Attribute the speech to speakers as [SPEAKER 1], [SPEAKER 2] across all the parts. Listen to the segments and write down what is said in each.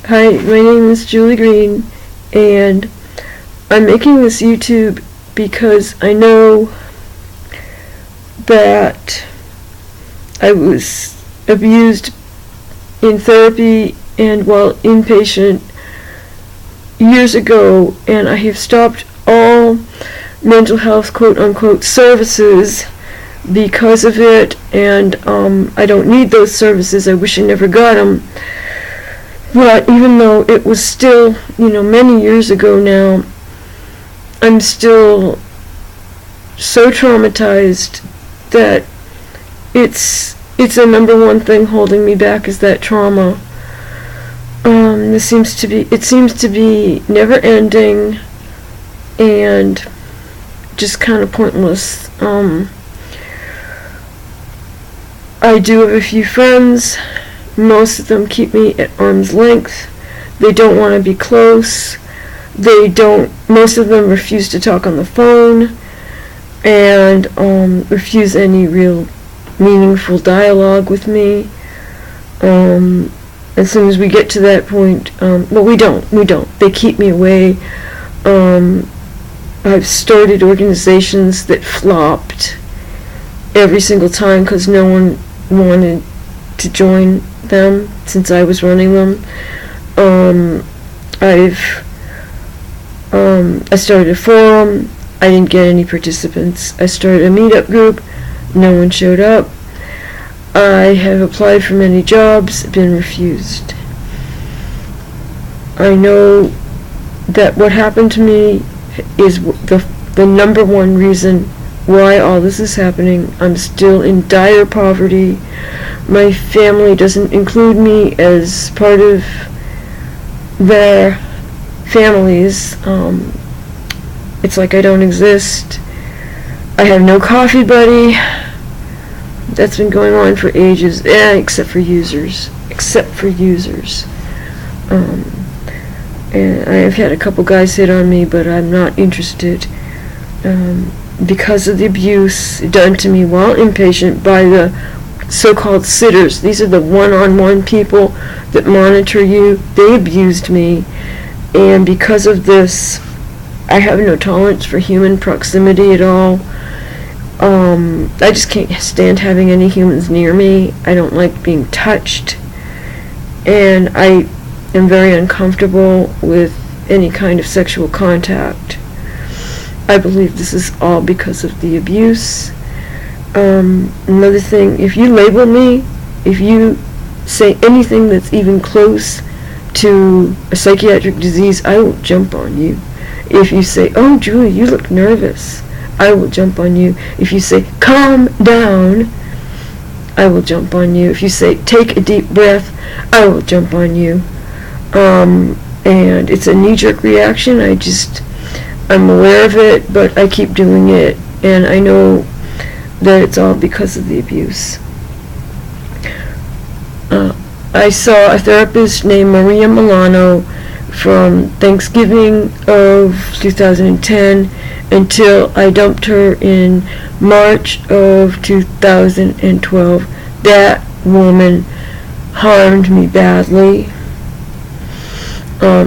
[SPEAKER 1] Hi, my name is Julie Green, and I'm making this YouTube because I know that I was abused in therapy and while inpatient years ago, and I have stopped all mental health quote-unquote services because of it, and I don't need those services. I wish I never got them. But even though it was still, many years ago now, I'm still so traumatized that it's the number one thing holding me back is that trauma. It seems to be never ending and just kind of pointless. I do have a few friends. Most of them keep me at arm's length. They don't want to be close. Most of them refuse to talk on the phone and refuse any real meaningful dialogue with me. As soon as we get to that point, we don't. They keep me away. I've started organizations that flopped every single time because no one wanted to join them since I was running them. I started a forum. I didn't get any participants. I started a meetup group. No one showed up. I have applied for many jobs, been refused. I know that what happened to me is the number one reason why all this is happening. I'm still in dire poverty. My family doesn't include me as part of their families. It's like I don't exist. I have no coffee buddy. That's been going on for ages, except for users. And I have had a couple guys hit on me, but I'm not interested because of the abuse done to me while inpatient by the so-called sitters. These are the one-on-one people that monitor you. They abused me, and because of this, I have no tolerance for human proximity at all. I just can't stand having any humans near me. I don't like being touched, and I am very uncomfortable with any kind of sexual contact. I believe this is all because of the abuse. Another thing, if you label me, if you say anything that's even close to a psychiatric disease, I will jump on you. If you say, "Oh, Julie, you look nervous," I will jump on you. If you say, "Calm down," I will jump on you. If you say, "Take a deep breath," I will jump on you. And it's a knee-jerk reaction. I'm aware of it, but I keep doing it, and I know that it's all because of the abuse. I saw a therapist named Maria Mellano from Thanksgiving of 2010 until I dumped her in March of 2012. That woman harmed me badly.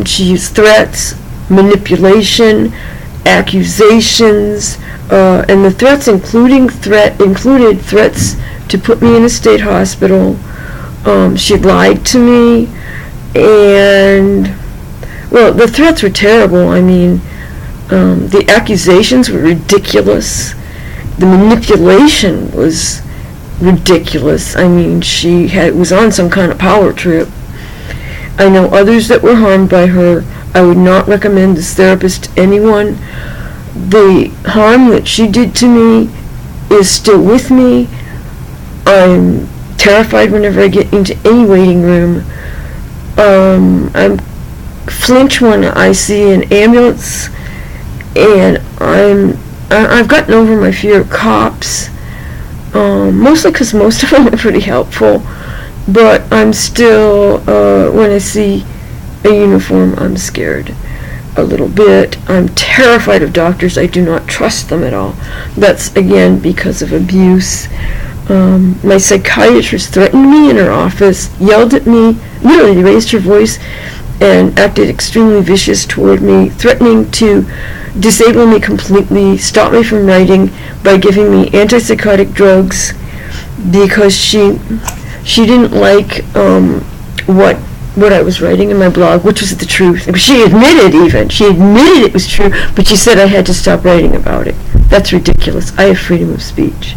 [SPEAKER 1] She used threats, manipulation, accusations, and the threats included threats to put me in a state hospital. She lied to me, and the threats were terrible. I mean, the accusations were ridiculous. The manipulation was ridiculous. I mean, she was on some kind of power trip. I know others that were harmed by her. I would not recommend this therapist to anyone. The harm that she did to me is still with me. I'm terrified whenever I get into any waiting room. I flinch when I see an ambulance, and I've gotten over my fear of cops, mostly because most of them are pretty helpful. But I'm still, when I see a uniform, I'm scared a little bit. I'm terrified of doctors. I do not trust them at all. That's, again, because of abuse. My psychiatrist threatened me in her office, yelled at me, literally raised her voice, and acted extremely vicious toward me, threatening to disable me completely, stop me from writing by giving me antipsychotic drugs because she didn't like what I was writing in my blog, which was the truth. She admitted it was true, but she said I had to stop writing about it. That's ridiculous. I have freedom of speech.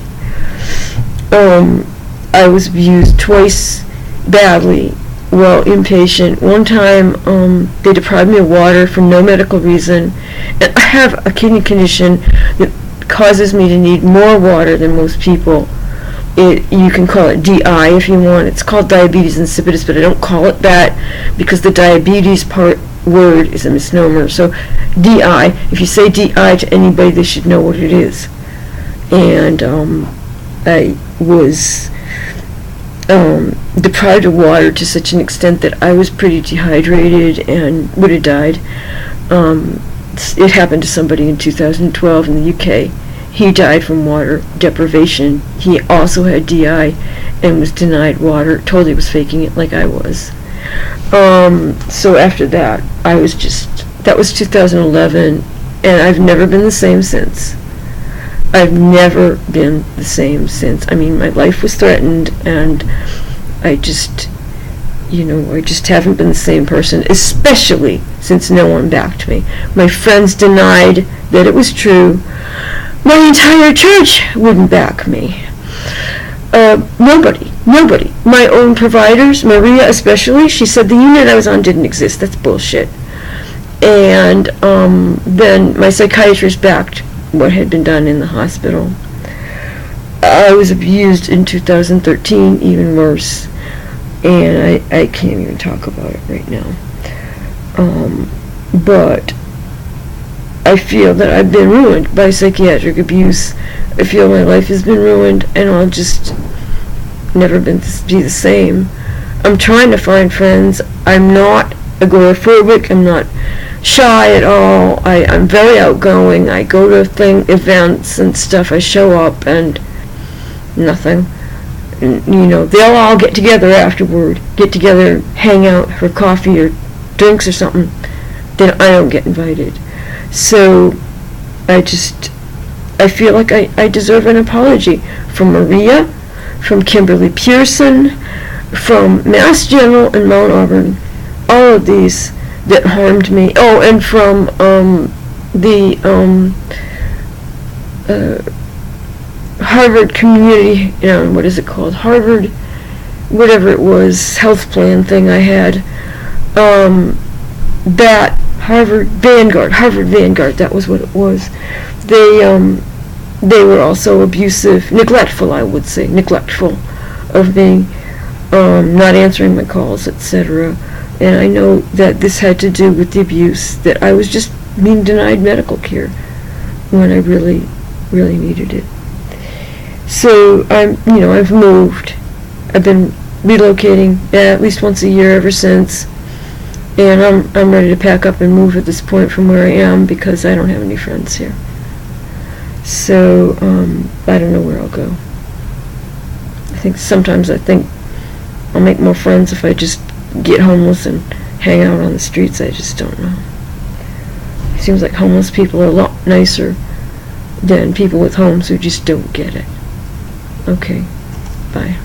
[SPEAKER 1] I was abused twice badly while inpatient. One time, they deprived me of water for no medical reason. And I have a kidney condition that causes me to need more water than most people. You can call it DI if you want. It's called diabetes insipidus, but I don't call it that because the diabetes word is a misnomer. So DI, if you say DI to anybody, they should know what it is. And I was deprived of water to such an extent that I was pretty dehydrated and would have died. It happened to somebody in 2012 in the UK. He died from water deprivation. He also had DI and was denied water, told he was faking it like I was. So after that, that was 2011, and I've never been the same since. I've never been the same since. I mean, my life was threatened, and I just haven't been the same person, especially since no one backed me. My friends denied that it was true. My entire church wouldn't back me. Nobody. My own providers, Maria especially, she said the unit I was on didn't exist. That's bullshit. And then my psychiatrist backed what had been done in the hospital. I was abused in 2013, even worse. And I can't even talk about it right now. But I feel that I've been ruined by psychiatric abuse. I feel my life has been ruined, and I'll just never be the same. I'm trying to find friends. I'm not agoraphobic. I'm not shy at all. I'm very outgoing. I go to events and stuff. I show up and nothing. And, they'll all get together afterward. Get together, hang out for coffee or drinks or something. Then I don't get invited. So I feel like I deserve an apology from Maria, from Kimberly Pearson, from Mass General and Mount Auburn, all of these that harmed me. Oh, and from the Harvard Community, what is it called? Harvard, whatever it was, health plan thing I had. That Harvard Vanguard, that was what it was. They were also abusive, neglectful of me, not answering my calls, etc. And I know that this had to do with the abuse, that I was just being denied medical care when I really, really needed it. So I've moved. I've been relocating at least once a year ever since. And I'm ready to pack up and move at this point from where I am because I don't have any friends here. So I don't know where I'll go. Sometimes I think I'll make more friends if I just get homeless and hang out on the streets. I just don't know. It seems like homeless people are a lot nicer than people with homes who just don't get it. Okay, bye.